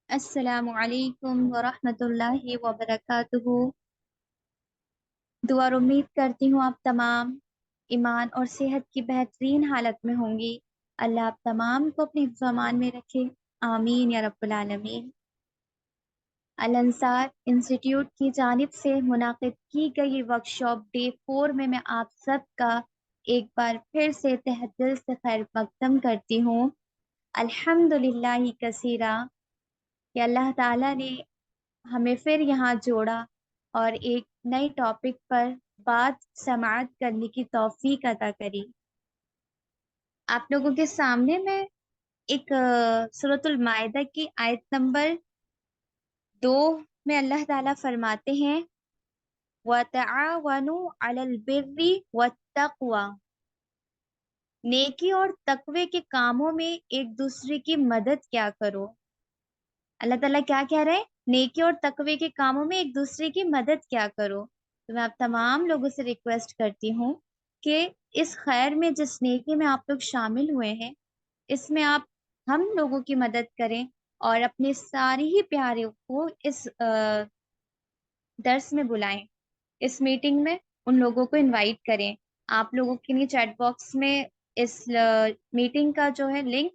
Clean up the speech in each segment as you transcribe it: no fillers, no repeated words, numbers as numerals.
السلام علیکم ورحمۃ اللہ وبرکاتہ۔ دعا اور امید کرتی ہوں آپ تمام ایمان اور صحت کی بہترین حالت میں ہوں گی۔ اللہ آپ تمام کو اپنے حفظ و امان میں رکھے، آمین یا رب العالمین۔ الانصار انسٹیٹیوٹ کی جانب سے منعقد کی گئی ورکشاپ ڈے 4 میں آپ سب کا ایک بار پھر سے تہ دل سے خیر مقدم کرتی ہوں۔ الحمدللہ کثیرہ کہ اللہ تعالیٰ نے ہمیں پھر یہاں جوڑا اور ایک نئی ٹاپک پر بات سماعت کرنے کی توفیق عطا کری۔ آپ لوگوں کے سامنے میں ایک سورۃ المائدہ کی آیت نمبر 2 میں اللہ تعالیٰ فرماتے ہیں وَتَعَاوَنُوا عَلَى الْبِرِّ وَالتَّقْوَى، نیکی اور تقوی کے کاموں میں ایک دوسرے کی مدد کیا کرو۔ اللہ تعالیٰ کیا کہہ رہے ہیں؟ نیکی اور تقوی کے کاموں میں ایک دوسرے کی مدد کیا کرو۔ تو میں آپ تمام لوگوں سے ریکویسٹ کرتی ہوں کہ اس خیر میں جس نیکی میں آپ لوگ شامل ہوئے ہیں، اس میں آپ ہم لوگوں کی مدد کریں اور اپنے سارے ہی پیاروں کو اس درس میں بلائیں، اس میٹنگ میں ان لوگوں کو انوائٹ کریں۔ آپ لوگوں کے لیے چیٹ باکس میں اس میٹنگ کا جو ہے لنک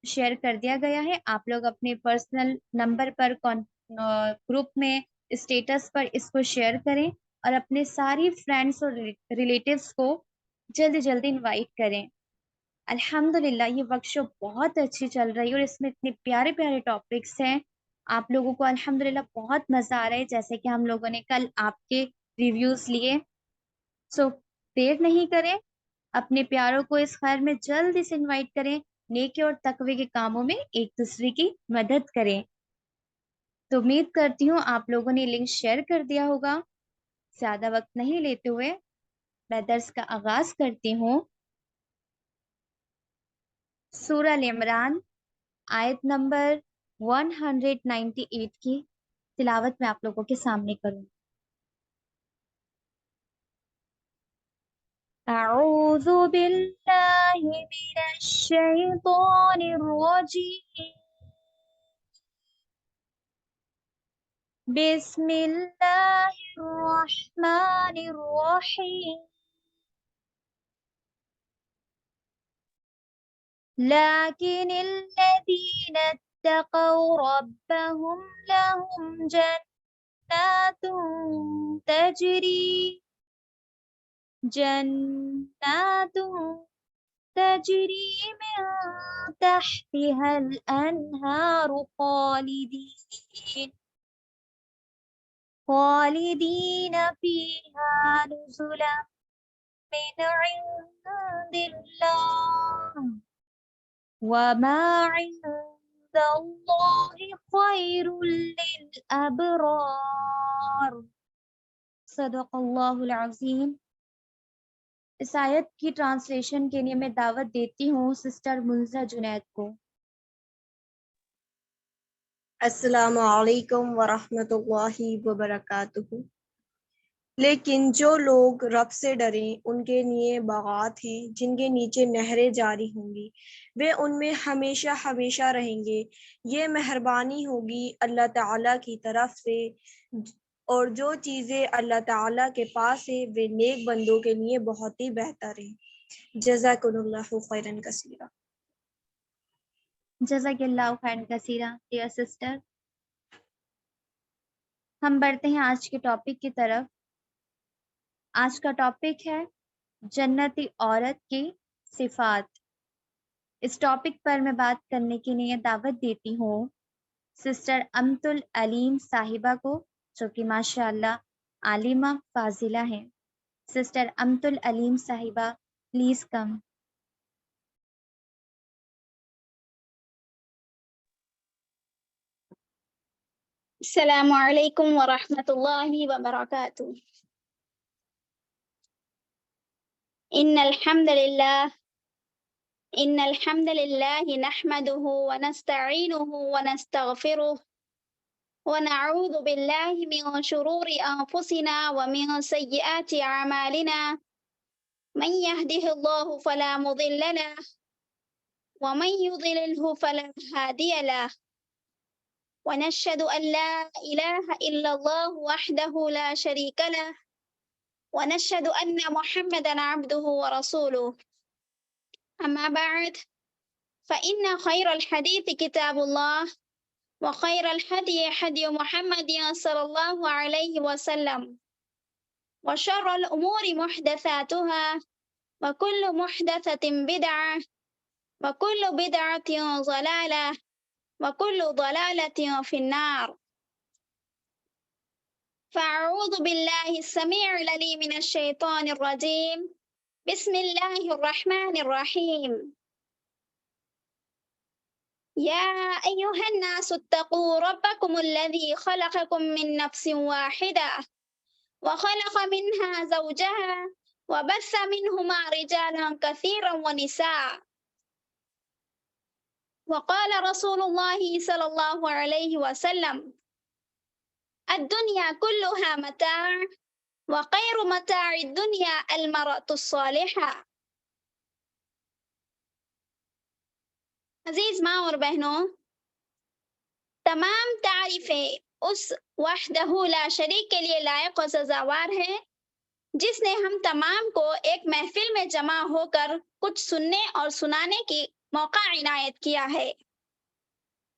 شیئر کر دیا گیا ہے۔ آپ لوگ اپنے پرسنل نمبر پر گروپ میں اسٹیٹس پر اس کو شیئر کریں اور اپنے ساری فرینڈس اور ریلیٹیوز کو جلدی جلدی انوائٹ کریں۔ الحمدللہ یہ ورکشاپ بہت اچھی چل رہی ہے اور اس میں اتنے پیارے پیارے ٹاپکس ہیں۔ آپ لوگوں کو الحمدللہ بہت مزہ آ رہا ہے، جیسے کہ ہم لوگوں نے کل آپ کے ریویوز لیے۔ سو دیر نہیں کریں، اپنے پیاروں کو اس خیر میں جلدی سے انوائٹ کریں، نیکی اور تقوی کے کاموں میں ایک دوسرے کی مدد کریں۔ تو امید کرتی ہوں آپ لوگوں نے لنک شیئر کر دیا ہوگا۔ زیادہ وقت نہیں لیتے ہوئے میں درس کا آغاز کرتی ہوں۔ سورہ ال عمران آیت نمبر 198 کی تلاوت میں آپ لوگوں کے سامنے کروں۔ اعوذ باللہ من الشیطان الرجیم، بسم اللہ الرحمن الرحیم، لیکن الذین اتقوا ربهم لهم جنات تجری من تحتها الانہار خالدین فیہا نزلا من عند اللہ وما عند اللہ خیر للابرار۔ صدق اللہ العظیم۔ اس آیت کی ٹرانسلیشن کے لیے میں دعوت دیتی ہوں سسٹر منزہ جنید کو۔ السلام علیکم ورحمۃ اللہ وبرکاتہ۔ لیکن جو لوگ رب سے ڈریں ان کے لیے باغات ہیں جن کے نیچے نہریں جاری ہوں گی، وہ ان میں ہمیشہ ہمیشہ رہیں گے۔ یہ مہربانی ہوگی اللہ تعالیٰ کی طرف سے، اور جو چیزیں اللہ تعالیٰ کے پاس ہیں وہ نیک بندوں کے لیے بہت ہی بہتر ہیں۔ جزاکم اللہ خیرا کثیرا۔ جزاک اللہ خیر کثیرہ ڈیئر سسٹر۔ ہم بڑھتے ہیں آج کے ٹاپک کی طرف۔ آج کا ٹاپک ہے جنتی عورت کی صفات۔ اس ٹاپک پر میں بات کرنے کے لیے دعوت دیتی ہوں سسٹر امت العلیم صاحبہ کو، جو کہ ماشاء اللہ عالمہ فاضلہ ہیں۔ سسٹر امت العلیم صاحبہ پلیز کم۔ السلام علیکم ورحمۃ اللہ وبرکاتہ۔ ان الحمد للہ نحمده ونستعینه ونستغفره ونعوذ باللہ من شرور انفسنا ومن سیئات اعمالنا، من يهده الله فلا مضل له ومن يضلله فلا هادي له، ونشهد أن لا إله إلا الله وحده لا شريك له ونشهد أن محمدا عبده ورسوله. أما بعد، فإن خير الحديث كتاب الله وخير الهدي هدي محمد صلى الله عليه وسلم وشر الأمور محدثاتها وكل محدثة بدعة وكل بدعة ضلالة وكل ضلالة في النار. فأعوذ بالله السميع العليم من الشيطان الرجيم. بسم الله الرحمن الرحيم. يا أيها الناس اتقوا ربكم الذي خلقكم من نفس واحدة وخلق منها زوجها وبث منهما رجالا كثيرا ونساء. وقال رسول الله صلى الله عليه وسلم: الدنيا كلها متاع وخير متاع الدنيا المرأة الصالحة. عزیز ماں اور بہنوں، تمام تعریفیں اس وحدہ لا شریک کے لیے لائق و سزاوار ہے جس نے ہم تمام کو ایک محفل میں جمع ہو کر کچھ سننے اور سنانے کی موقع عنایت کیا ہے،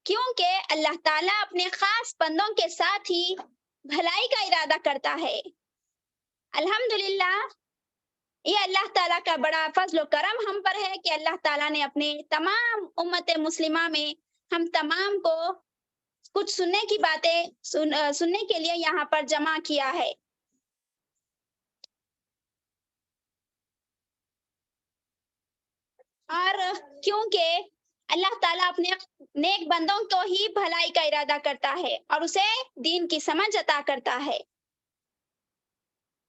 کیونکہ اللہ تعالیٰ اپنے خاص بندوں کے ساتھ ہی بھلائی کا ارادہ کرتا ہے۔ الحمدللہ، یہ اللہ تعالیٰ کا بڑا فضل و کرم ہم پر ہے کہ اللہ تعالیٰ نے اپنے تمام امت مسلمہ میں ہم تمام کو کچھ سننے کی باتیں سننے کے لیے یہاں پر جمع کیا ہے۔ اور کیونکہ اللہ تعالیٰ اپنے نیک بندوں کو ہی بھلائی کا ارادہ کرتا ہے اور اسے دین کی سمجھ عطا کرتا ہے،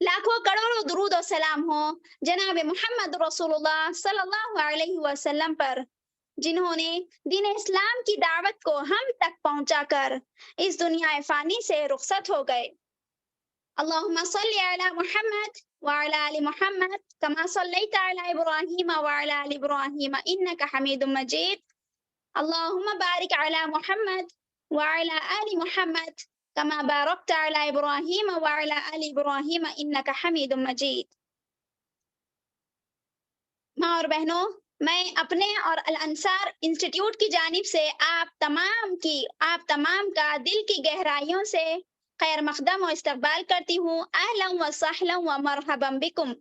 لاکھوں کروڑوں درود و سلام ہو جناب محمد رسول اللہ صلی اللہ علیہ وسلم پر، جنہوں نے دین اسلام کی دعوت کو ہم تک پہنچا کر اس دنیا فانی سے رخصت ہو گئے۔ اللہم صلی علی محمد وعلی آل محمد کما صلیت علی ابراہیم وعلی آل ابراہیم انک حمید مجید۔ اللہم بارک علی محمد وعلی آل محمد کما بارکت علی ابراہیم وعلی آل ابراہیم انک حمید مجید۔ ماں اور بہنوں، میں اپنے اور الانصار انسٹیٹیوٹ کی جانب سے آپ تمام کا دل کی گہرائیوں سے خیر مقدم و استقبال کرتی ہوں۔ اہلا و سہلا و مرحبا بکم۔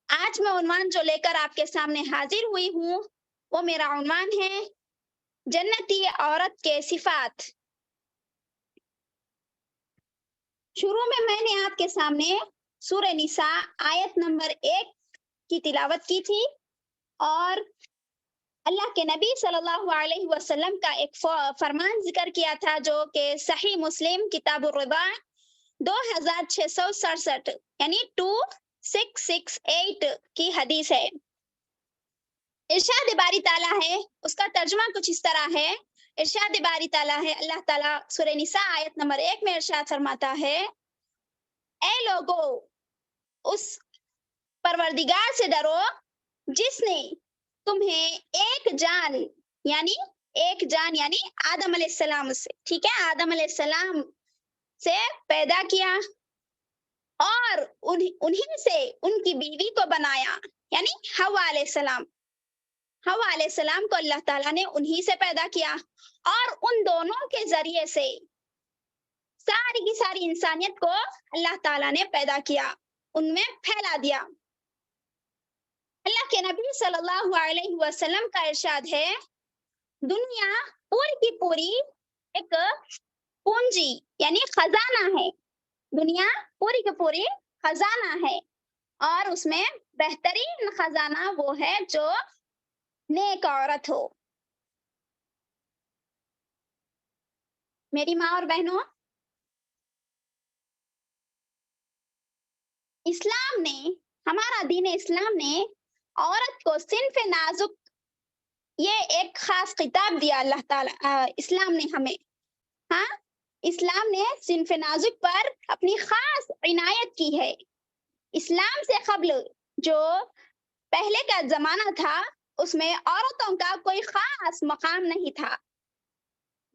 آج میں عنوان جو لے کر آپ کے سامنے حاضر ہوئی ہوں وہ میرا عنوان ہے جنتی عورت کے صفات۔ شروع میں نے آپ کے سامنے سورہ نساء آیت نمبر 1 کی تلاوت کی تھی اور اللہ کے نبی صلی اللہ علیہ وسلم کا ایک فرمان ذکر کیا تھا جو کہ صحیح مسلم کتاب الرضاع 2667 یعنی 2668 کی حدیث ہے۔ ارشاد باری تعالیٰ ہے، اس کا ترجمہ کچھ اس طرح ہے۔ ارشاد باری تعالیٰ ہے، اللہ تعالیٰ سورہ نساء آیت نمبر 1 میں ارشاد فرماتا ہے: اے لوگو، اس پروردگار سے ڈرو جس نے تمہیں ایک جان یعنی آدم علیہ السلام سے، ٹھیک ہے، آدم علیہ السلام سے پیدا کیا اور انہیں سے ان کی بیوی کو بنایا، یعنی حوا علیہ السلام۔ حوا علیہ السلام کو اللہ تعالیٰ نے انہی سے پیدا کیا اور ان دونوں کے ذریعے سے ساری کی ساری انسانیت کو اللہ تعالیٰ نے پیدا کیا، ان میں پھیلا دیا۔ اللہ کے نبی صلی اللہ علیہ وسلم کا ارشاد ہے، دنیا پوری کی پوری ایک پونجی یعنی خزانہ ہے، دنیا پوری کی پوری خزانہ ہے اور اس میں بہترین خزانہ وہ ہے جو نیک عورت ہو۔ میری ماں اور بہنوں، اسلام نے، ہمارا دین اسلام نے عورت کو صنف نازک یہ ایک خاص خطاب دیا اللہ تعالیٰ، اسلام نے ہمیں، ہاں، اسلام نے صنف نازک پر اپنی خاص عنایت کی ہے۔ اسلام سے قبل جو پہلے کا زمانہ تھا اس میں عورتوں کا کوئی خاص مقام نہیں تھا،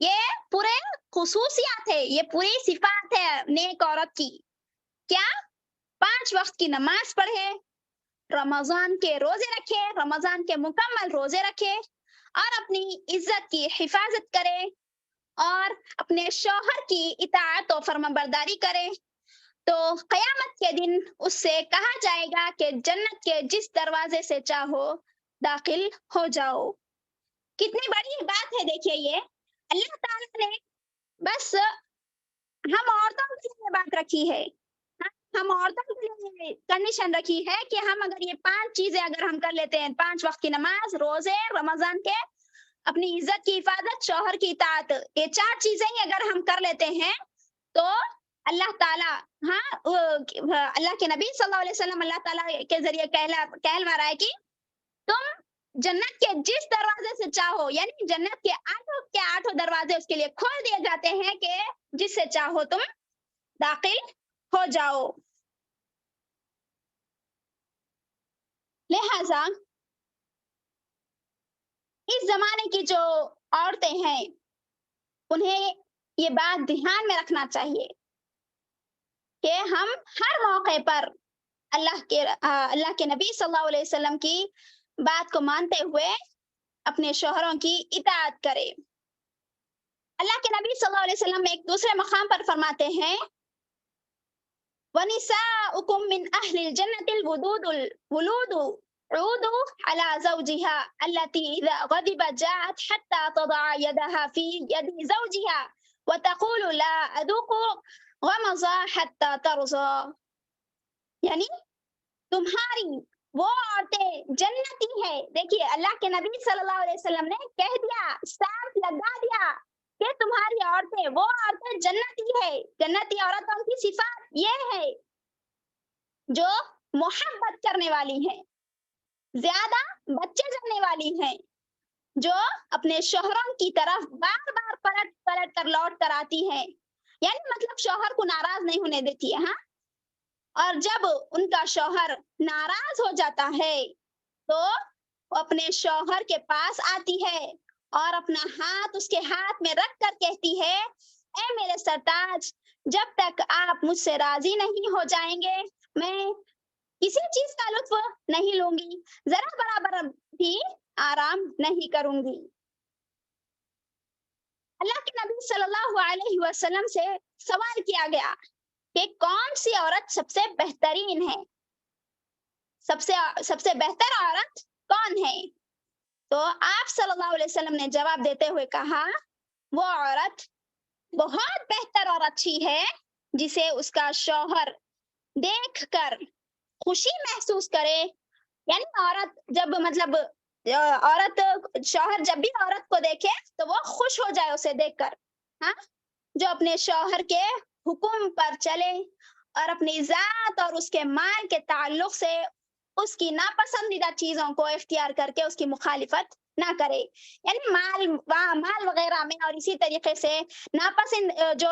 یہ پورے خصوصیات ہے، یہ پوری صفات ہے نیک عورت کی. کیا؟ 5 وقت کی نماز پڑھے، رمضان کے روزے رکھے، رمضان کے مکمل روزے رکھے، اور اپنی عزت کی حفاظت کرے، اور اپنے شوہر کی اطاعت و فرمانبرداری کرے. تو قیامت کے دن اس سے کہا جائے گا کہ جنت کے جس دروازے سے چاہو داخل ہو جاؤ. کتنی بڑی بات ہے دیکھیے، یہ اللہ تعالیٰ نے بس ہم عورتوں کے لیے بات رکھی ہے. ہم عورتوں کے لیے کنڈیشن رکھی ہے کہ ہم اگر یہ 5 چیزیں اگر ہم کر لیتے ہیں، 5 وقت کی نماز، روزے، رمضان کے، اپنی عزت کی حفاظت، شوہر کی اطاعت، یہ 4 چیزیں ہی اگر ہم کر لیتے ہیں تو اللہ تعالیٰ اللہ کے نبی صلی اللہ علیہ وسلم اللہ تعالیٰ کے ذریعے کہلوا رہا ہے کہ تم جنت کے جس دروازے سے چاہو، یعنی جنت کے 8 دروازے اس کے لیے کھول دیے جاتے ہیں کہ جس سے چاہو تم داخل ہو جاؤ. لہذا اس زمانے کی جو عورتیں ہیں انہیں یہ بات دھیان میں رکھنا چاہیے کہ ہم ہر موقع پر اللہ کے نبی صلی اللہ علیہ وسلم کی بات کو مانتے ہوئے اپنے شوہروں کی اطاعت کرے. اللہ کے نبی صلی اللہ علیہ وسلم ایک دوسرے مقام پر فرماتے ہیں وَنِسَاؤُكُم مِّنْ أَهْلِ الْجَنَّةِ الْوُلُودُ عُودُ عَلَى زَوْجِهَا الَّتِي إِذَا غَضِبَتْ جَاءَتْ حَتَّى تَضَعَ يَدَهَا فِي يَدِ زَوْجِهَا وَتَقُولُ لَا أَذُوقُ غَمَضَ حَتَّى تَرْضَى. یعنی تمہاری وہ عورتیں جنتی ہے. دیکھیے اللہ کے نبی صلی اللہ علیہ وسلم نے کہہ دیا، اسٹامپ لگا دیا کہ تمہاری عورتیں وہ عورتیں جنتی ہے. جنتی عورتوں کی صفات یہ ہے جو محبت کرنے والی ہیں، زیادہ بچے جننے والی ہیں، جو اپنے شوہروں کی طرف بار بار پلٹ کر لوٹ کر آتی ہیں، یعنی مطلب شوہر کو ناراض نہیں ہونے دیتی ہے. اور جب ان کا شوہر ناراض ہو جاتا ہے تو وہ اپنے شوہر کے پاس آتی ہے اور اپنا ہاتھ اس کے ہاتھ میں رکھ کر کہتی ہے اے میرے سرتاج، جب تک آپ مجھ سے راضی نہیں ہو جائیں گے میں کسی چیز کا لطف نہیں لوں گی، ذرا برابر بھی آرام نہیں کروں گی. اللہ کے نبی صلی اللہ علیہ وسلم سے سوال کیا گیا کہ کون سی عورت سب سے بہترین ہے، سب سے بہتر عورت کون ہے؟ تو آپ صلی اللہ علیہ وسلم نے جواب دیتے ہوئے کہا وہ عورت بہت بہتر اور اچھی ہے جسے اس کا شوہر دیکھ کر خوشی محسوس کرے. یعنی عورت جب شوہر جب بھی عورت کو دیکھے تو وہ خوش ہو جائے اسے دیکھ کر، جو اپنے شوہر کے حکم پر چلے اور اپنی ذات اور اس کے مال کے تعلق سے اس کی ناپسندیدہ چیزوں کو اختیار کر کے اس کی مخالفت نہ کرے. یعنی مال وغیرہ میں اور اسی طریقے سے ناپسند جو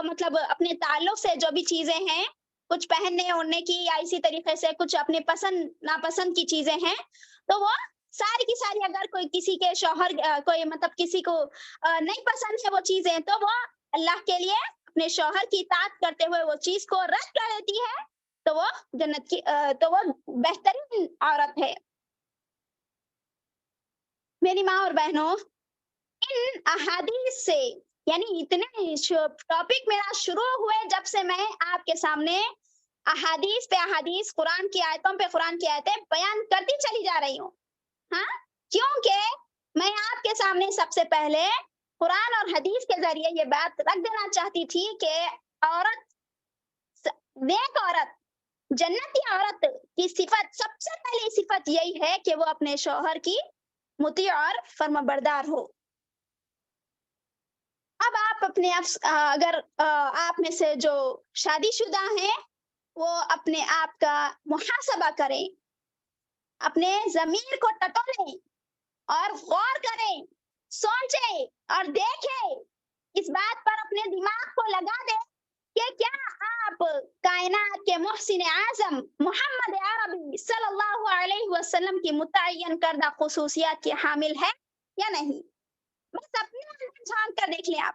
اپنے تعلق سے جو بھی چیزیں ہیں، کچھ پہننے اوڑھنے کی یا اسی طریقے سے کچھ اپنے پسند ناپسند کی چیزیں ہیں، تو وہ ساری کی ساری اگر کوئی کسی کے شوہر کوئی کسی کو نہیں پسند ہے وہ چیزیں، تو وہ اللہ کے لیے اپنے شوہر کی اطاعت کرتے ہوئے وہ چیز کو رد کر دیتی ہے، تو وہ جنت کی تو وہ بہترین عورت ہے. میری ماں اور بہنوں، ان احادیث سے یعنی اتنے ٹاپک میرا شروع ہوئے جب سے میں آپ کے سامنے احادیث پہ احادیث، قرآن کی آیتوں پہ قرآن کی آیتیں بیان کرتی چلی جا رہی ہوں. کیونکہ میں آپ کے سامنے سب سے پہلے قرآن اور حدیث کے ذریعے یہ بات رکھ دینا چاہتی تھی کہ نیک عورت، جنتی عورت کی صفت، سب سے پہلی صفت یہی ہے کہ وہ اپنے شوہر کی مطیع اور فرمانبردار ہو. اب آپ اگر آپ میں سے جو شادی شدہ ہیں وہ اپنے آپ کا محاسبہ کریں، اپنے ضمیر کو ٹٹولیں اور غور کریں، سوچیں اور دیکھیں، اس بات پر اپنے دماغ کو لگا دیں کہ کیا آپ کائنات کے محسن اعظم محمد عربی صلی اللہ علیہ وسلم کی متعین کردہ خصوصیات کے حامل ہے یا نہیں. بس اپنے اندر جھانک کر دیکھ لیں آپ.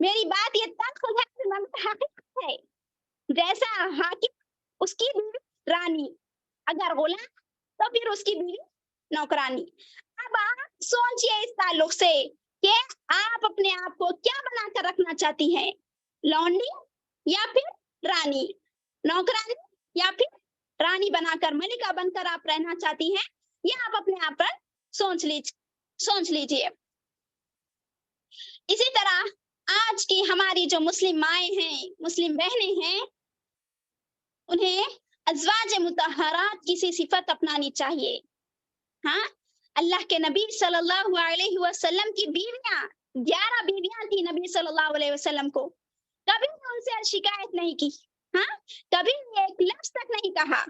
میری بات یہ تلخ ہے مگر حقیقت ہے. جیسا حاکم اس کی بیوی رانی، اگر غلام تو پھر اس کی بیوی نوکرانی. اب آپ سوچئے اس تعلق سے کہ آپ اپنے آپ کو کیا بنا کر رکھنا چاہتی ہیں، لونڈی یا پھر رانی، نوکرانی یا پھر رانی بنا کر، ملکہ بن کر آپ رہنا چاہتی ہیں، یہ آپ اپنے آپ پر سوچ لیجئے. اسی طرح آج کی ہماری جو مسلم مائیں ہیں، مسلم بہنیں ہیں، انہیں ازواج مطہرات کی سی صفت اپنانی چاہیے. ہاں، اللہ کے نبی صلی اللہ علیہ وسلم کی بیویاں 11 بیویاں تھی نبی صلی اللہ علیہ وسلم کو، کبھی ان سے شکایت نہیں کی، ہاں، کبھی ایک لفظ تک نہیں کہا.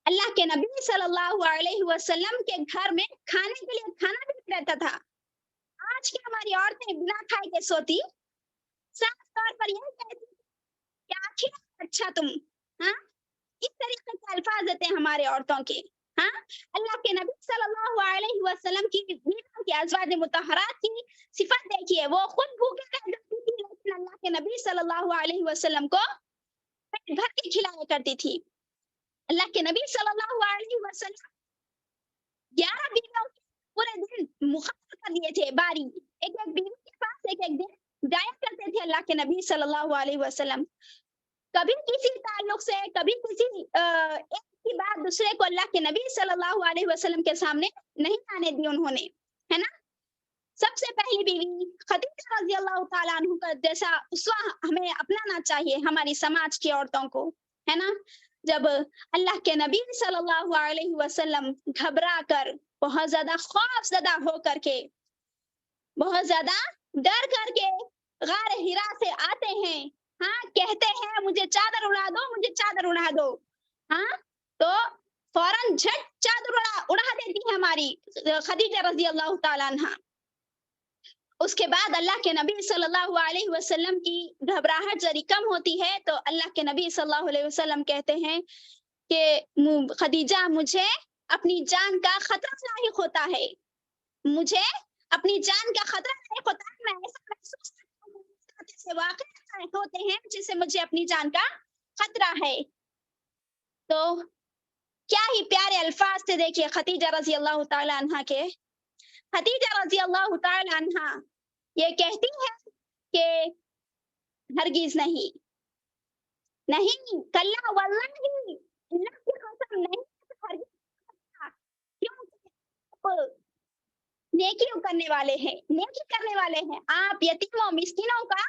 اللہ کے نبی صلی اللہ علیہ وسلم کے گھر میں کھانے کے لیے کھانا بھی رہتا تھا. آج کی ہماری عورتیں بنا کھائے کے سوتی، صاف طور پر یہ کہتی کہ آخر اچھا تم، ہاں، اس طریقے کے الفاظ دیتے ہیں ہمارے عورتوں کے. ہاں، اللہ کے نبی صلی اللہ علیہ وسلم کی بیویوں کی ازواج مطہرات کی صفت دیکھیے، وہ خود بھوکے رہ جاتی تھی لیکن اللہ کے نبی صلی اللہ علیہ وسلم کو پیٹ بھر کے کھلایا کرتی تھی. اللہ کے نبی صلی اللہ علیہ وسلم 11 بیویوں پورے دن مقرر کر دیے تھے، باری ایک ایک بیوی کے پاس ایک ایک دن جایا کرتے تھے اللہ کے نبی صلی اللہ علیہ وسلم. کبھی کسی تعلق سے، کبھی کسی ایک کی بات دوسرے کو اللہ کے نبی صلی اللہ علیہ وسلم کے سامنے نہیں آنے دی انہوں نے، ہے نا. سب سے پہلی بیوی خدیجہ رضی اللہ تعالیٰ عنہ کا جیسا اسوہ ہمیں اپنانا چاہیے ہماری سماج کی عورتوں کو، ہے نا. جب اللہ کے نبی صلی اللہ علیہ وسلم گھبرا کر، بہت زیادہ خوف زدہ ہو کر کے، بہت زیادہ ڈر کر کے غار ہرا سے آتے ہیں، ہاں، کہتے ہیں مجھے چادر اڑا دو، مجھے چادر اڑا دو، ہاں، تو فوراً جھٹ چادر اڑا دیتی ہے ہماری خدیجہ رضی اللہ تعالیٰ عنہ. اس کے بعد اللہ کے نبی صلی اللہ علیہ وسلم کی گھبراہٹ ذری کم ہوتی ہے تو اللہ کے نبی صلی اللہ علیہ وسلم کہتے ہیں کہ خدیجہ مجھے اپنی جان کا خطرہ لاحق ہوتا ہے، مجھے اپنی جان کا خطرہ لاحق ہوتا ہے، میں ایسا محسوس کرتا ہوں ایسے واقعات ہوتے ہیں جس سے مجھے اپنی جان کا خطرہ ہے. تو کیا ہی پیارے الفاظ تھے دیکھیے خدیجہ رضی اللہ تعالیٰ عنہ کے. خدیجہ رضی اللہ تعالیٰ عنہ یہ کہتی ہے کہ ہرگز نہیں، نہیں، کلا واللہ اللہ کی قسم نہیں، ہرگز. کیوں؟ نیکی کرنے والے ہیں، نیکی کرنے والے ہیں آپ، یتیموں مسکینوں کا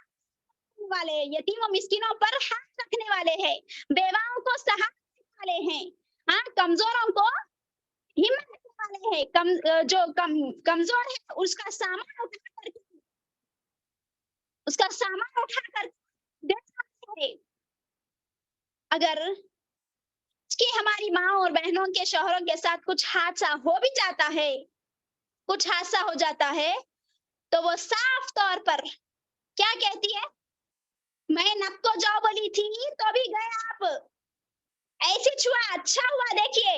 والے، یتیموں مسکینوں پر حق رکھنے والے ہیں، بیواؤں کو سہارا دینے والے ہیں، ہاں، کمزوروں کو ہمت دینے والے ہیں، جو کمزور ہے اس کا سامان اٹھا کر دینے والے ہیں. اگر اس کی ہماری ماں اور بہنوں کے شوہروں کے ساتھ کچھ حادثہ ہو بھی جاتا ہے، کچھ حادثہ ہو جاتا ہے تو وہ صاف طور پر کیا کہتی ہے، میں نب کو جاؤ بولی تھی تو بھی گئے آپ، ایسی چھوا، اچھا ہوا، دیکھیے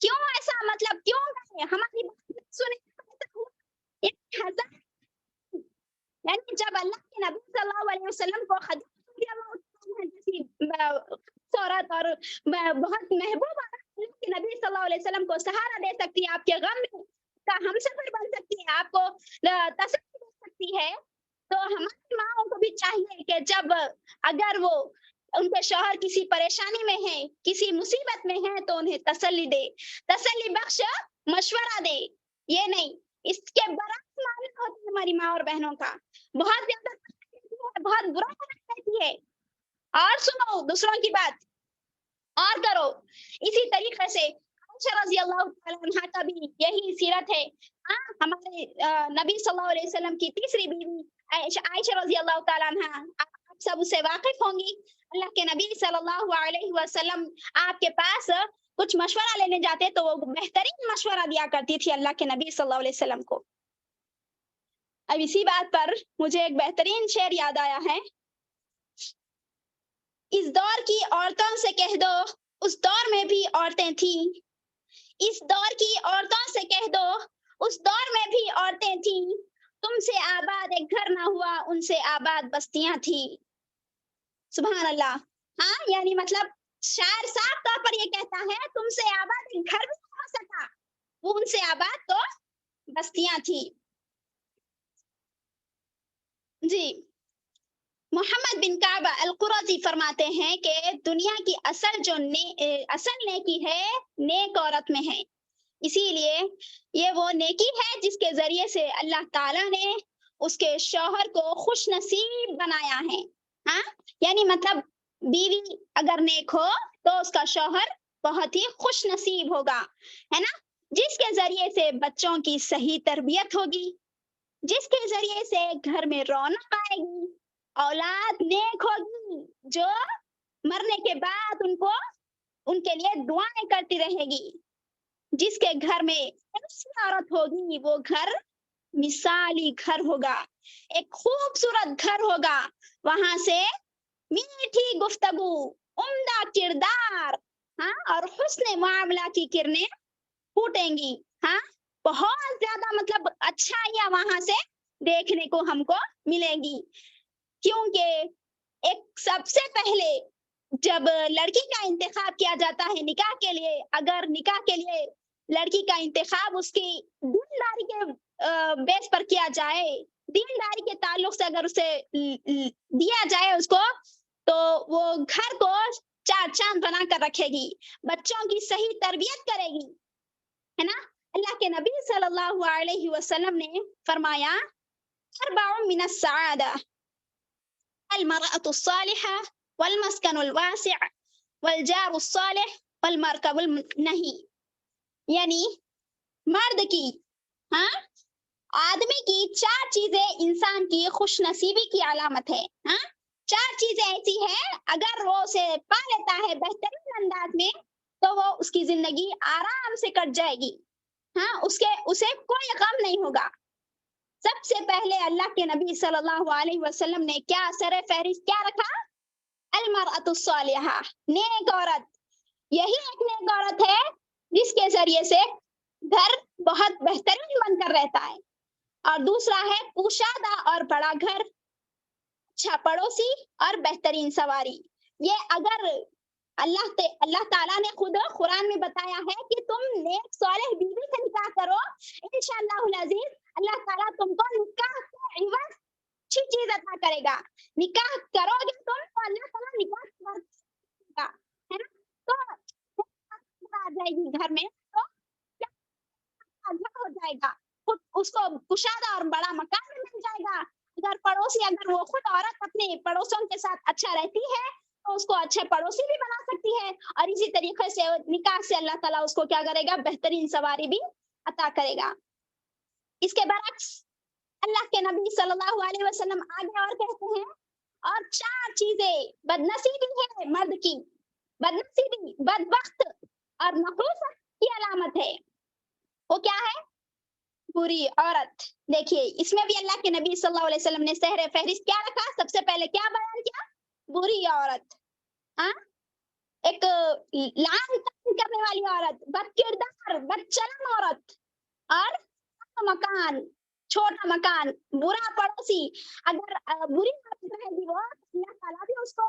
کیوں ایسا، مطلب کیوں گئے، ہماری بات سنے. یعنی جب اللہ کے نبی صلی اللہ علیہ وسلم کو عورت اور بہت محبوب اللہ کے نبی صلی اللہ علیہ وسلم کو سہارا دے سکتی ہے، آپ کے غم کا ہمسفر بن سکتی ہے، آپ کو تسلی دے سکتی ہے، تو ہماری ماؤں کو بھی چاہیے کہ جب اگر وہ ان کے شوہر کسی پریشانی میں ہے، کسی مصیبت میں ہے تو انہیں تسلی دے، تسلی بخش مشورہ دے. یہ نہیں، اس کے برعکس معاملہ ہوتا ہے ہماری ماں اور بہنوں کا، بہت زیادہ بہت برا کہتی ہے، اور سنو دوسروں کی بات اور کرو. اسی طریقے سے عائشہ رضی اللہ تعالیٰ عنہ کا بھی یہی سیرت ہے. ہمارے نبی صلی اللہ علیہ وسلم کی تیسری بیوی عائشہ رضی اللہ تعالیٰ عنہ، آپ سب اسے واقف ہوں گی. اللہ کے نبی صلی اللہ علیہ وسلم آپ کے پاس کچھ مشورہ لینے جاتے تو وہ بہترین مشورہ دیا کرتی تھی اللہ کے نبی صلی اللہ علیہ وسلم کو. اب اسی بات پر مجھے ایک بہترین شعر یاد آیا ہے، اس دور کی عورتوں سے کہہ دو اس دور میں بھی عورتیں تھیں، اس دور کی عورتوں سے کہہ دو اس دور میں بھی عورتیں تھیں، تم سے آباد ایک گھر نہ ہوا، ان سے آباد بستیاں تھی. سبحان اللہ. ہاں یعنی مطلب شاعر صاف طور پر یہ کہتا ہے تم سے آباد ایک گھر بھی نہ ہو سکا، وہ ان سے آباد تو بستیاں تھی. جی محمد بن کعب القرظی فرماتے ہیں کہ دنیا کی اصل نیکی ہے نیک عورت میں ہے. اسی لیے یہ وہ نیکی ہے جس کے ذریعے سے اللہ تعالیٰ نے اس کے شوہر کو خوش نصیب بنایا ہے. ہاں یعنی مطلب بیوی اگر نیک ہو تو اس کا شوہر بہت ہی خوش نصیب ہوگا، ہے نا، جس کے ذریعے سے بچوں کی صحیح تربیت ہوگی، جس کے ذریعے سے گھر میں رونق آئے گی، اولاد نیک ہوگی جو مرنے کے بعد ان کے لیے دعائیں کرتی رہے گی. جس کے گھر میں ایسی عورت ہوگی وہ گھر مثالی گھر ہوگا، ایک خوبصورت گھر ہوگا. وہاں سے میٹھی گفتگو، عمدہ کردار، ہاں، اور حسن معاملہ کی کرنیں پھوٹیں گی. ہاں بہت زیادہ مطلب اچھائیاں وہاں سے دیکھنے کو ہم کو ملے گی. کیونکہ ایک سب سے پہلے جب لڑکی کا انتخاب کیا جاتا ہے نکاح کے لیے، اگر نکاح کے لیے لڑکی کا انتخاب اس کی دینداری کے بیس پر کیا جائے، دینداری کے تعلق سے اگر اسے دیا جائے اس کو، تو وہ گھر کو چار چاند بنا کر رکھے گی، بچوں کی صحیح تربیت کرے گی، ہے نا. اللہ کے نبی صلی اللہ علیہ وسلم نے فرمایا اربع من السعادہ المرأة الصالحة والمسكن الواسع والجار الصالح والمركب النہی. یعنی مرد کی، ہاں، آدمی کی چار چیزیں انسان کی خوش نصیبی کی علامت ہے. ہاں چار چیزیں ایسی ہیں اگر وہ اسے پا لیتا ہے بہترین انداز میں تو وہ اس کی زندگی آرام سے کٹ جائے گی. ہاں اسے کوئی غم نہیں ہوگا. سب سے پہلے اللہ کے نبی صلی اللہ علیہ وسلم نے کیا سر فہرست کیا رکھا؟ المرأة الصالحہ، نیک عورت. یہی ایک نیک عورت ہے جس کے ذریعے سے گھر بہت بہترین بن کر رہتا ہے. اور دوسرا ہے پوشادہ اور بڑا گھر، اچھا پڑوسی اور بہترین سواری. یہ اگر اللہ تعالیٰ نے خود قرآن میں بتایا ہے کہ تم نیک صالح بیوی سے نکاح کرو، انشاءاللہ العزیز اللہ تعالیٰ تم کو نکاح کے عوض اچھی چیز عطا کرے گا. نکاح کرو گے تم تو اللہ تعالیٰ نکاح کرے گا، ہے نا. تو آ جائے گی گھر میں تو گھر ہو جائے گا، اس کو کشادہ اور بڑا مکان بھی مل جائے گا. اگر وہ خود عورت اپنے پڑوسوں کے ساتھ اچھا رہتی ہے تو اس کو اچھے پڑوسی بھی بنا سکتی ہے، اور اسی طریقے سے نکاح سے اللہ تعالیٰ اس کو کیا کرے گا؟ بہترین سواری بھی عطا کرے گا. اس کے برعکس اللہ کے نبی صلی اللہ علیہ وسلم آگے اور کہتے ہیں اور چار چیزیں بدنصیبی ہے مرد کی، بدنصیبی، بدبخت اور نحوست کی علامت ہے. وہ کیا ہے؟ بری عورت. دیکھیے اس میں بھی اللہ کے نبی صلی اللہ علیہ وسلم نے سہر فہرست کیا رکھا؟ سب سے پہلے کیا بیان کیا؟ بری عورت. ہاں ایک لعن کرنے والی عورت، بد کردار، بد چلن عورت، اور مکان، چھوٹا مکان، برا پڑوسی. اگر بری عورت رہے گی وہ اللہ تعالیٰ بھی اس کو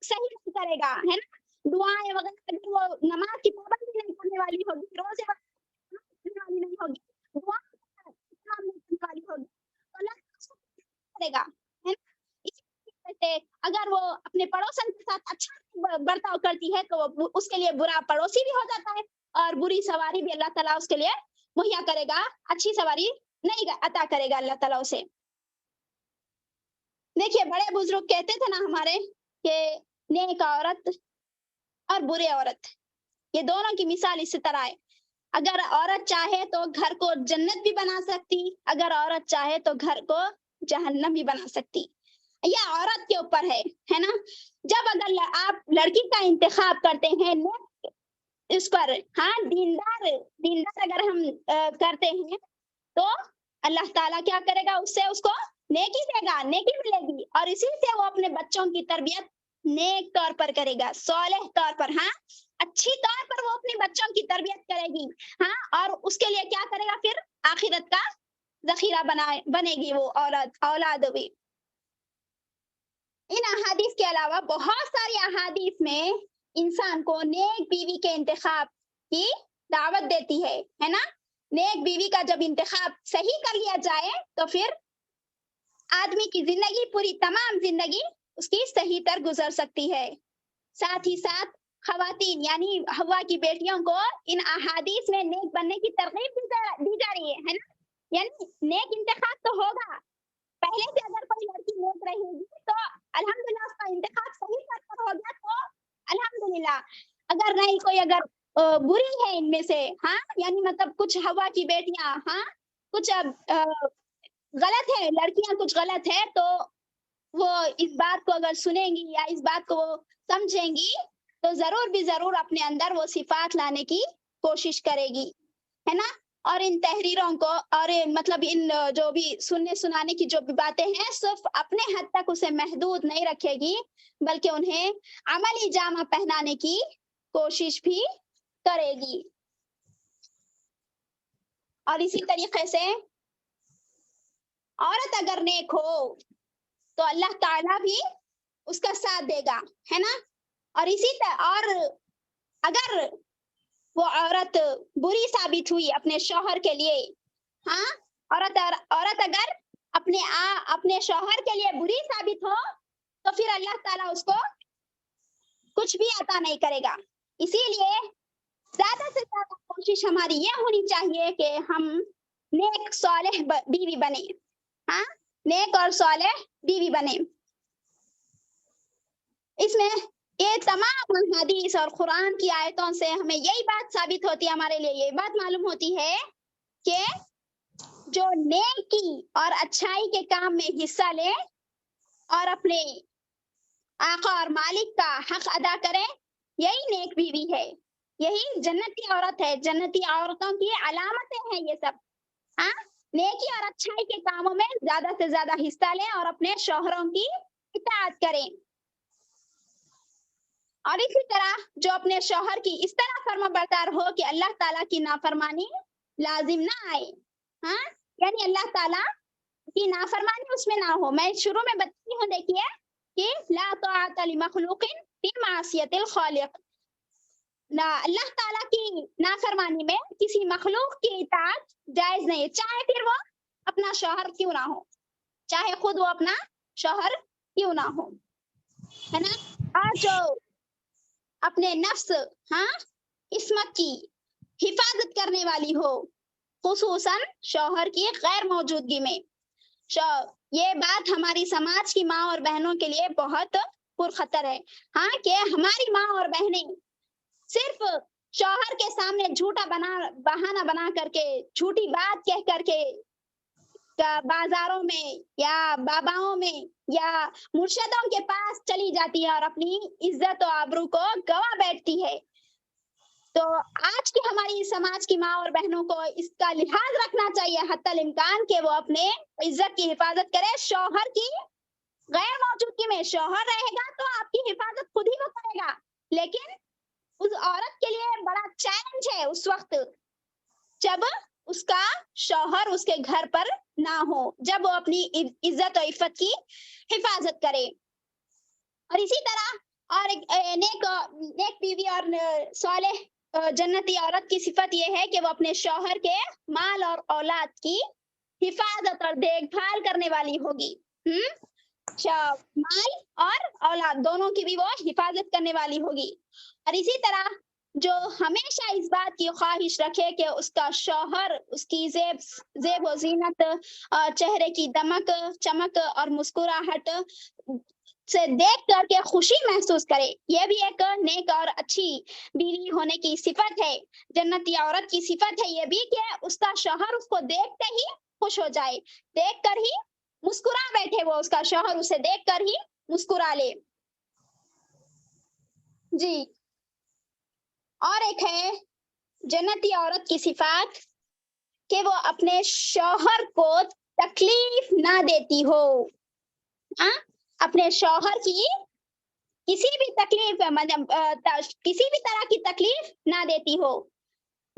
صحیح نہیں کرے گا، ہے نا. دعائیں وغیرہ اگر وہ نماز کی پابندی نہیں کرنے والی ہوگی، روزے کرنے والی نہیں ہوگی، دعا نہیں کرنے والی ہوگی تو اللہ اس کو کرے گا، ہے نا. اسی طریقے سے اگر وہ اپنے پڑوسن کے ساتھ اچھا برتاؤ کرتی ہے تو وہ اس کے لیے برا پڑوسی بھی ہو جاتا ہے، اور بری سواری بھی اللہ تعالیٰ اس کے لیے مہیا کرے گا، اچھی سواری نہیں عطا کرے گا اللہ تعالیٰ اسے. دیکھیے بڑے بزرگ کہتے تھے نا ہمارے کہ نیک عورت اور برے عورت یہ دونوں کی مثال اس طرح ہے. اگر عورت چاہے تو گھر کو جنت بھی بنا سکتی، اگر عورت چاہے تو گھر کو جہنم بھی بنا سکتی. یہ عورت کے اوپر ہے نا. جب اگر آپ لڑکی کا انتخاب کرتے ہیں اس پر، ہاں دیندار اگر ہم کرتے ہیں تو اللہ تعالیٰ کیا کرے گا؟ اس سے اس کو نیکی دے گا، نیکی ملے گی، اور اسی سے وہ اپنے بچوں کی تربیت نیک طور پر کرے گا، صالح طور پر، ہاں اچھی طور پر وہ اپنے بچوں کی تربیت کرے گی. ہاں اور اس کے لیے کیا کرے گا؟ پھر آخرت کا ذخیرہ بنے گی وہ عورت اولاد بھی۔ ان احادیث کے علاوہ بہت ساری احادیث میں انسان کو نیک بیوی کے انتخاب کی دعوت دیتی ہے نا۔ نیک بیوی کا جب انتخاب صحیح کر لیا جائے تو پھر آدمی کی زندگی پوری تمام زندگی اس کی صحیح تر گزر سکتی ہے۔ ساتھ ہی ساتھ خواتین یعنی ہوا کی بیٹیوں کو ان احادیث میں نیک بننے کی ترغیب دی جا رہی ہے نا۔ یعنی نیک انتخاب تو ہوگا، پہلے سے اگر کوئی لڑکی نیک رہے گی تو الحمدللہ اس کا انتخاب صحیح کر ہو گیا تو الحمدللہ۔ اگر نہیں کوئی اگر بری ہے ان میں سے، ہاں یعنی مطلب کچھ ہوا کی بیٹیاں، ہاں کچھ غلط ہے، لڑکیاں کچھ غلط ہے، تو وہ اس بات کو اگر سنیں گی یا اس بات کو وہ سمجھیں گی تو ضرور بھی ضرور اپنے اندر وہ صفات لانے کی کوشش کرے گی، ہے نا۔ اور ان تحریروں کو اور مطلب ان جو بھی سننے سنانے کی جو بھی باتیں ہیں صرف اپنے حد تک اسے محدود نہیں رکھے گی، بلکہ انہیں عملی جامہ پہنانے کی کوشش بھی کرے گی۔ اور اسی طریقے سے عورت اگر نیک ہو تو اللہ تعالیٰ بھی اس کا ساتھ دے گا، ہے نا۔ اور اسی طرح اور اگر وہ عورت بری ثابت ہوئی اپنے شوہر کے لیے، ہاں عورت اگر اپنے شوہر کے لیے بری ثابت ہو تو پھر اللہ تعالیٰ اس کو کچھ بھی عطا نہیں کرے گا۔ اسی لیے زیادہ سے زیادہ کوشش ہماری یہ ہونی چاہیے کہ ہم نیک صالح بیوی بنے، ہاں نیک اور صالح بیوی بنے۔ اس میں یہ تمام حدیث اور قرآن کی آیتوں سے ہمیں یہی بات ثابت ہوتی ہے، ہمارے لیے یہ بات معلوم ہوتی ہے کہ جو نیکی اور اچھائی کے کام میں حصہ لے اور اپنے آقا اور مالک کا حق ادا کرے، یہی نیک بیوی ہے، یہی جنتی عورت ہے۔ جنتی عورتوں کی علامتیں ہیں یہ سب، ہاں نیکی اور اچھائی کے کاموں میں زیادہ سے زیادہ حصہ لیں اور اپنے شوہروں کی اطاعت کریں۔ اور اسی طرح جو اپنے شوہر کی اس طرح فرما بردار ہو کہ اللہ تعالیٰ کی نافرمانی لازم نہ آئے، ہاں یعنی اللہ تعالیٰ کی نافرمانی اس میں نہ ہو۔ میں شروع میں بتاتی ہوں، دیکھیے کہ لا طاعت لمخلوق فی معصیت الخالق، اللہ تعالیٰ کی نافرمانی میں کسی مخلوق کی اطاعت جائز نہیں ہے، چاہے پھر وہ اپنا شوہر کیوں نہ ہو، چاہے خود وہ اپنا شوہر کیوں نہ ہو، ہے نا۔ اور جو اپنے نفس، ہاں عصمت کی حفاظت کرنے والی ہو، خصوصاً شوہر کی غیر موجودگی میں، یہ بات ہماری سماج کی ماں اور بہنوں کے لیے بہت پرخطر ہے، ہاں کہ ہماری ماں اور بہنیں صرف شوہر کے سامنے جھوٹا بہانہ بنا کر کے، جھوٹی بات کہہ کر کے بازاروں میں یا باباؤں میں یا مرشدوں کے پاس چلی جاتی ہے اور اپنی عزت و آبرو کو گوا بیٹھتی ہے۔ تو آج کی ہماری سماج کی ماں اور بہنوں کو اس کا لحاظ رکھنا چاہیے حتی الامکان کہ وہ اپنے عزت کی حفاظت کرے۔ شوہر کی غیر موجودگی میں شوہر رہے گا تو آپ کی حفاظت خود ہی وہ کرے گا، لیکن اس عورت کے لیے بڑا چیلنج ہے اس وقت جب اس کا شوہر اس کے گھر پر نہ ہو، جب وہ اپنی عزت و عفت کی حفاظت کرے۔ اور اسی طرح اور نیک بیوی اور صالح جنتی عورت کی صفت یہ ہے کہ وہ اپنے شوہر کے مال اور اولاد کی حفاظت اور دیکھ بھال کرنے والی ہوگی، مال اور اولاد دونوں کی بھی وہ حفاظت کرنے والی ہوگی۔ اور اسی طرح جو ہمیشہ اس بات کی خواہش رکھے کہ اس کا شوہر اس کی زیب و زینت، چہرے کی دمک چمک اور مسکراہٹ سے دیکھ کر کے خوشی محسوس کرے، یہ بھی ایک نیک اور اچھی بیوی ہونے کی صفت ہے، جنتی عورت کی صفت ہے یہ بھی کہ اس کا شوہر اس کو دیکھتے ہی خوش ہو جائے، دیکھ کر ہی مسکرا بیٹھے، وہ اس کا شوہر اسے دیکھ کر ہی مسکرا لے۔ جی، اور ایک ہے جنتی عورت کی صفات کہ وہ اپنے شوہر کو تکلیف نہ دیتی ہو، اپنے شوہر کی کسی بھی تکلیف کسی بھی طرح کی تکلیف نہ دیتی ہو،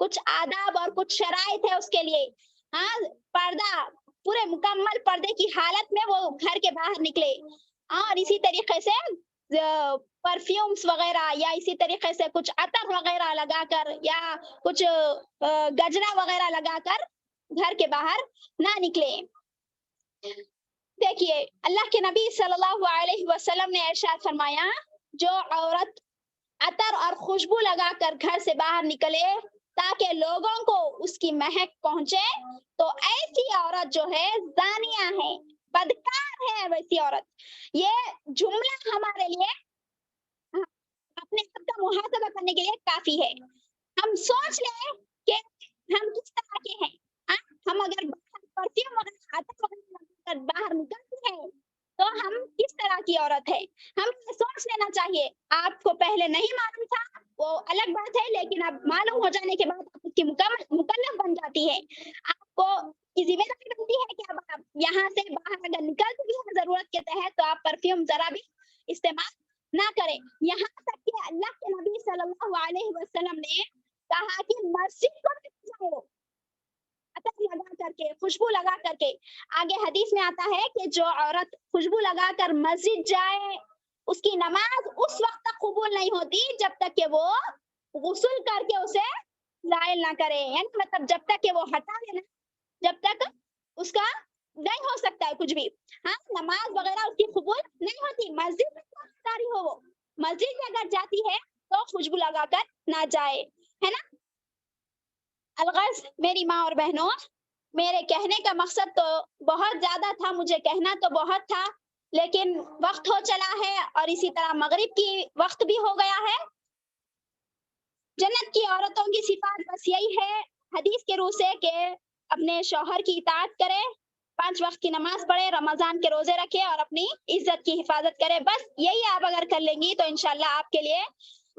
کچھ آداب اور کچھ شرائط ہے اس کے لیے. ہاں پردہ پورے مکمل پردے کی حالت میں وہ گھر کے باہر نکلے. اور اسی طریقے سے پرفیومس وغیرہ یا اسی طریقے سے کچھ عطر وغیرہ لگا کر یا کچھ گجرا وغیرہ لگا کر گھر کے باہر نہ نکلے. دیکھیے اللہ کے نبی صلی اللہ علیہ وسلم نے ارشاد فرمایا جو عورت عطر اور خوشبو لگا کر گھر سے باہر نکلے تاکہ لوگوں کو اس کی مہک پہنچے تو ایسی عورت جو ہے زانیہ ہے, بدکار ہے ویسی عورت. یہ جملہ ہمارے لیے اپنے آپ کا محاسبہ کرنے کے لیے کافی ہے. ہم سوچ لیں کہ ہم کس طرح کے ہیں. ہم اگر پرفیوم وغیرہ باہر نکلتے ہیں تو ہم کس طرح کی عورت ہے, ہمیں سوچ لینا چاہیے. آپ کو پہلے نہیں معلوم تھا وہ الگ بات ہے, لیکن اب معلوم ہو جانے کے بعد آپ اس کی مکلف بن جاتی ہے. آپ کو کی ذمہ داری بنتی ہے کہ اب آپ یہاں سے باہر اگر نکلتے بھی ہیں ضرورت کے تحت تو آپ پرفیوم ذرا بھی استعمال نہ کریں. یہاں تک کہ اللہ کے نبی صلی اللہ علیہ وسلم نے کہا کہ مسجد کو جاؤ عطر لگا کر کے, خوشبو لگا کر کے. آگے حدیث میں آتا ہے کہ جو عورت خوشبو لگا کر مسجد جائے اس کی نماز اس وقت تک قبول نہیں ہوتی جب تک کہ وہ غسل کر کے اسے زائل نہ کرے. یعنی مطلب جب تک کہ وہ ہٹا لے نا, جب تک اس کا نہیں ہو سکتا ہے کچھ بھی. ہاں نماز وغیرہ اس کی قبول نہیں ہوتی. مسجد میں ساری ہو, وہ مسجد میں اگر جاتی ہے تو خوشبو لگا کر نہ جائے, ہے نا. الغرض میری ماں اور بہنوں, میرے کہنے کا مقصد تو بہت زیادہ تھا, مجھے کہنا تو بہت تھا, لیکن وقت ہو چلا ہے اور اسی طرح مغرب کی وقت بھی ہو گیا ہے. جنت کی عورتوں کی صفات بس یہی ہے حدیث کے روح سے کہ اپنے شوہر کی اطاعت کرے, 5 وقت کی نماز پڑھے, رمضان کے روزے رکھے اور اپنی عزت کی حفاظت کرے. بس یہی آپ اگر کر لیں گی تو انشاءاللہ آپ کے لیے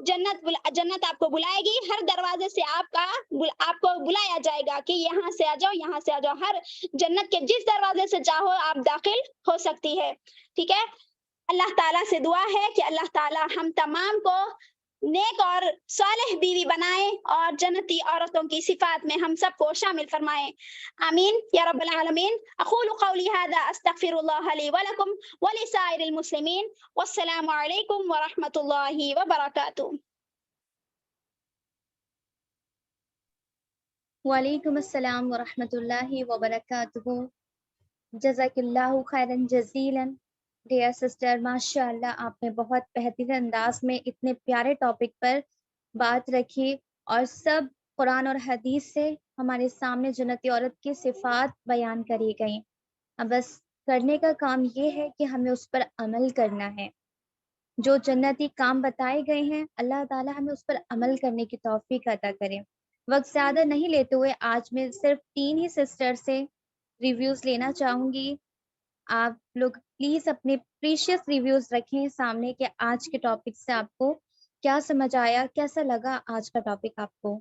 جنت آپ کو بلائے گی. ہر دروازے سے آپ کو بلایا جائے گا کہ یہاں سے آ جاؤ, یہاں سے آ جاؤ. ہر جنت کے جس دروازے سے چاہو آپ داخل ہو سکتی ہے. ٹھیک ہے, اللہ تعالیٰ سے دعا ہے کہ اللہ تعالیٰ ہم تمام کو نیک اور صالح بیوی بنائے اور جنتی عورتوں کی صفات میں ہم سب کو شامل فرمائے. آمین یا رب العالمین. اقول قولی هذا استغفر الله لي ولكم ولسائر المسلمين والسلام علیکم ورحمۃ اللہ وبرکاتہ. وعلیکم السلام ورحمۃ اللہ وبرکاتہ. جزاک اللہ خیرن جزیلا. ڈیئر سسٹر, ماشاء اللہ آپ نے بہت بہترین انداز میں اتنے پیارے ٹاپک پر بات رکھی اور سب قرآن اور حدیث سے ہمارے سامنے جنتی عورت کی صفات بیان کری گئیں. اب بس کرنے کا کام یہ ہے کہ ہمیں اس پر عمل کرنا ہے. جو جنتی کام بتائے گئے ہیں اللہ تعالیٰ ہمیں اس پر عمل کرنے کی توفیق عطا کرے. وقت زیادہ نہیں لیتے ہوئے آج میں صرف 3 ہی سسٹر سے ریویوز لینا چاہوں گی. آپ لوگ پلیز اپنے پریشیس ریویوز رکھیں سامنے کہ آج کے ٹاپک سے آپ کو کیا سمجھ آیا, کیسا لگا آج کا ٹاپک آپ کو.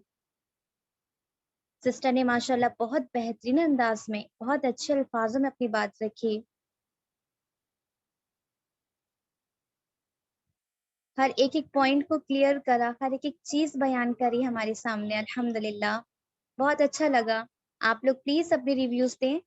سسٹر نے ماشاءاللہ بہت بہترین انداز میں بہت اچھے الفاظوں میں اپنی بات رکھی. ہر ایک پوائنٹ کو کلیئر کرا, ہر ایک چیز بیان کری ہمارے سامنے. الحمدللہ بہت اچھا لگا. آپ لوگ پلیز اپنے ریویوز دیں.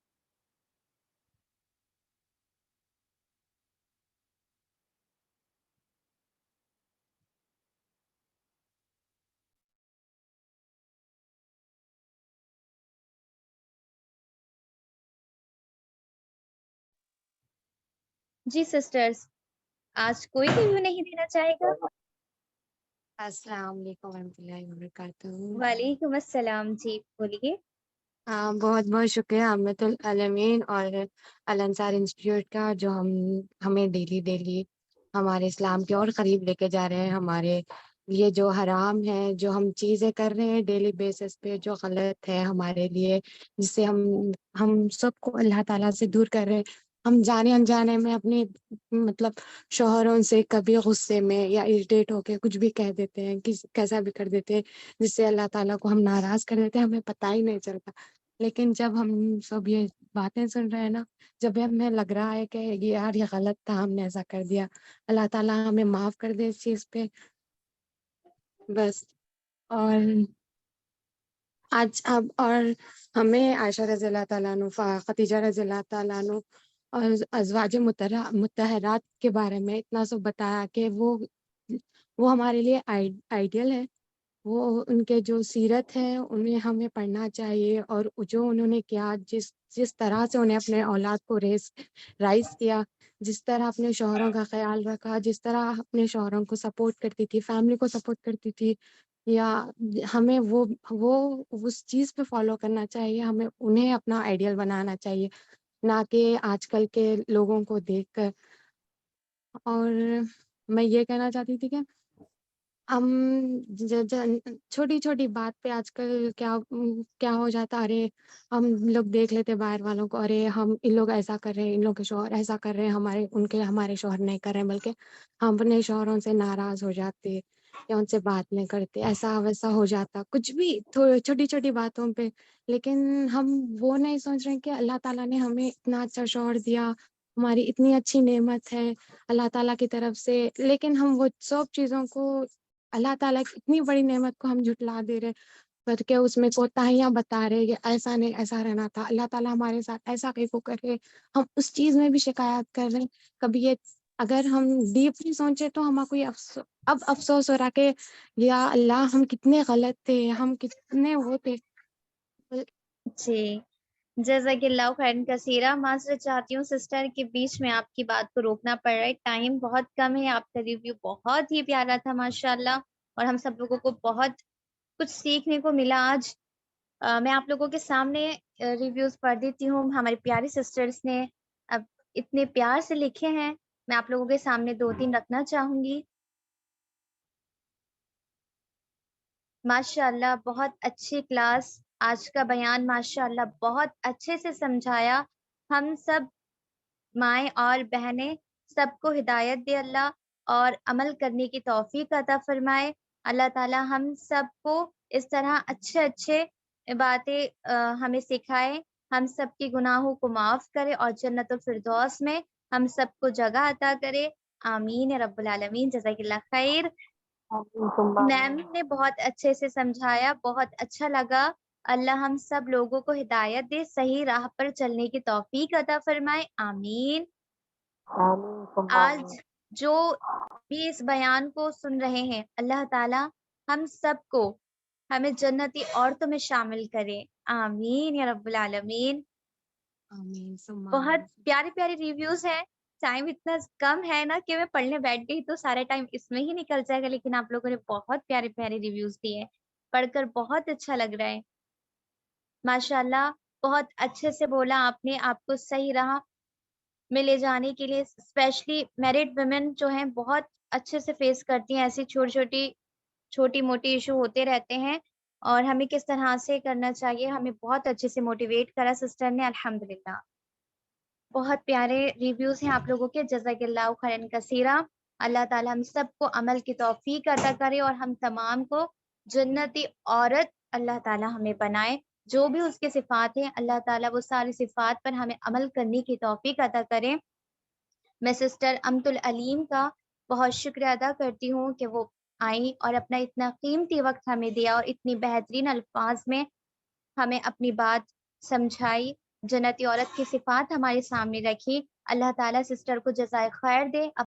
جی سسٹرز, آج کوئی ریویو نہیں دینا چاہے گا؟ السلام علیکم ورحمۃ اللہ وبرکاتہ. وعلیکم السلام. جی بولیے. بہت بہت شکریہ امت العالمین اور الانصار انسٹیٹیوٹ کا, جو ہمیں ڈیلی ہمارے اسلام کے اور قریب لے کے جا رہے ہیں. ہمارے یہ جو حرام ہے, جو ہم چیزیں کر رہے ہیں ڈیلی بیسس پہ, جو غلط ہے ہمارے لیے, جس سے ہم سب کو اللہ تعالیٰ سے دور کر رہے ہیں. ہم جانے انجانے میں اپنی مطلب شوہروں سے کبھی غصے میں یا اریٹیٹ ہو کے کچھ بھی کہہ دیتے ہیں, کیسا بھی کر دیتے ہیں, جس سے اللہ تعالیٰ کو ہم ناراض کر دیتے ہیں, ہمیں پتہ ہی نہیں چلتا. لیکن جب ہم سب یہ باتیں سن رہے ہیں نا, جب ہمیں لگ رہا ہے کہ یار یہ غلط تھا, ہم نے ایسا کر دیا, اللہ تعالیٰ ہمیں معاف کر دے اس چیز پہ بس. اور آج اب اور ہمیں عائشہ رضی اللہ تعالیٰ عنہ، خدیجہ رضی اللہ تعالیٰ عنہ اور ازواج مطہرات کے بارے میں اتنا سب بتایا کہ وہ ہمارے لیے آئیڈیل ہے. وہ ان کے جو سیرت ہے انہیں ہمیں پڑھنا چاہیے، اور جو انہوں نے کیا، جس طرح سے انہیں اپنے اولاد کو رائز کیا، جس طرح اپنے شوہروں کا خیال رکھا، جس طرح اپنے شوہروں کو سپورٹ کرتی تھی، فیملی کو سپورٹ کرتی تھی، یا ہمیں وہ اس چیز پہ فالو کرنا چاہیے. ہمیں انہیں اپنا آئیڈیل بنانا چاہیے، نہ کہ آج کل کے لوگوں کو دیکھ کر. اور میں یہ کہنا چاہتی تھی کہ ہم چھوٹی چھوٹی بات پہ آج کل کیا ہو جاتا، ارے ہم لوگ دیکھ لیتے باہر والوں کو، ارے ہم ان لوگ ایسا کر رہے ہیں، ان لوگ کے شوہر ایسا کر رہے ہیں، ہمارے شوہر نہیں کر رہے ہیں، بلکہ ہم اپنے شوہروں سے ناراض ہو جاتے یا ان سے بات نہیں کرتے، ایسا ویسا ہو جاتا کچھ بھی چھوٹی چھوٹی باتوں پہ. لیکن ہم وہ نہیں سوچ رہے کہ اللہ تعالیٰ نے ہمیں اتنا اچھا شوہر دیا، ہماری اتنی اچھی نعمت ہے اللہ تعالیٰ کی طرف سے، لیکن ہم وہ سب چیزوں کو، اللہ تعالیٰ کی اتنی بڑی نعمت کو ہم جھٹلا دے رہے، بلکہ اس میں کوتاہیاں بتا رہے کہ ایسا نہیں، ایسا رہنا تھا، اللہ تعالیٰ ہمارے ساتھ ایسا کیوں کر رہے. ہم اس چیز میں بھی شکایت کر رہے ہیں. کبھی یہ اگر ہم ڈیپلی سوچے تو ہمیں کوئی اب افسوس ہو رہا کہ یا اللہ ہم کتنے غلط تھے، ہم کتنے وہ تھے. جی جزاک اللہ خیرن کثیرہ. معذرت چاہتی ہوں سسٹر کے بیچ میں آپ کی بات کو روکنا پڑ رہا ہے، ٹائم بہت کم ہے. آپ کا ریویو بہت ہی پیارا تھا ماشاءاللہ، اور ہم سب لوگوں کو بہت کچھ سیکھنے کو ملا آج. میں آپ لوگوں کے سامنے ریویوز پڑھ دیتی ہوں. ہماری پیاری سسٹرز نے اب اتنے پیار سے لکھے ہیں، میں آپ لوگوں کے سامنے 2-3 رکھنا چاہوں گی. ماشاءاللہ بہت اچھی کلاس، آج کا بیان ماشاءاللہ بہت اچھے سے سمجھایا. ہم سب مائیں اور بہنیں سب کو ہدایت دے اللہ، اور عمل کرنے کی توفیق عطا فرمائے. اللہ تعالی ہم سب کو اس طرح اچھے باتیں ہمیں سکھائے، ہم سب کے گناہوں کو معاف کرے، اور جنت الفردوس میں ہم سب کو جگہ عطا کرے. آمین یا رب العالمین. جزاک اللہ خیر. میم نے بہت اچھے سے سمجھایا، بہت اچھا لگا. اللہ ہم سب لوگوں کو ہدایت دے، صحیح راہ پر چلنے کی توفیق عطا فرمائے. آمین. آج جو بھی اس بیان کو سن رہے ہیں، اللہ تعالی ہم سب کو ہمیں جنتی عورتوں میں شامل کرے. آمین یا رب العالمین. آمین ثم بہت آمین. پیارے پیارے ریویوز ہیں. ٹائم اتنا کم ہے نا کہ میں پڑھنے بیٹھ گئی تو سارا ٹائم اس میں ہی نکل جائے گا، لیکن آپ لوگوں نے بہت پیارے پیارے ریویوز دیے، پڑھ کر بہت اچھا لگ رہا ہے. ماشاءاللہ بہت اچھے سے بولا آپ نے. آپ کو صحیح راہ میں لے جانے کے لیے اسپیشلی میرڈ ویمن جو ہیں بہت اچھے سے فیس کرتی ہیں، ایسی چھوٹی موٹی ایشو ہوتے رہتے ہیں، اور ہمیں کس طرح سے کرنا چاہیے. ہمیں بہت اچھے سے موٹیویٹ کرا سسٹر نے. الحمدللہ بہت پیارے ریویوز ہیں آپ لوگوں کے. جزاک اللہ خیرن کثیرہ. اللہ تعالیٰ ہم سب کو عمل کی توفیق عطا کرے، اور ہم تمام کو جنتی عورت اللہ تعالیٰ ہمیں بنائے. جو بھی اس کے صفات ہیں اللہ تعالیٰ وہ ساری صفات پر ہمیں عمل کرنے کی توفیق عطا کرے. میں سسٹر امت العلیم کا بہت شکریہ ادا کرتی ہوں کہ وہ آئیں اور اپنا اتنا قیمتی وقت ہمیں دیا، اور اتنی بہترین الفاظ میں ہمیں اپنی بات سمجھائی، جنتی عورت کی صفات ہمارے سامنے رکھی. اللہ تعالیٰ سسٹر کو جزائے خیر دے.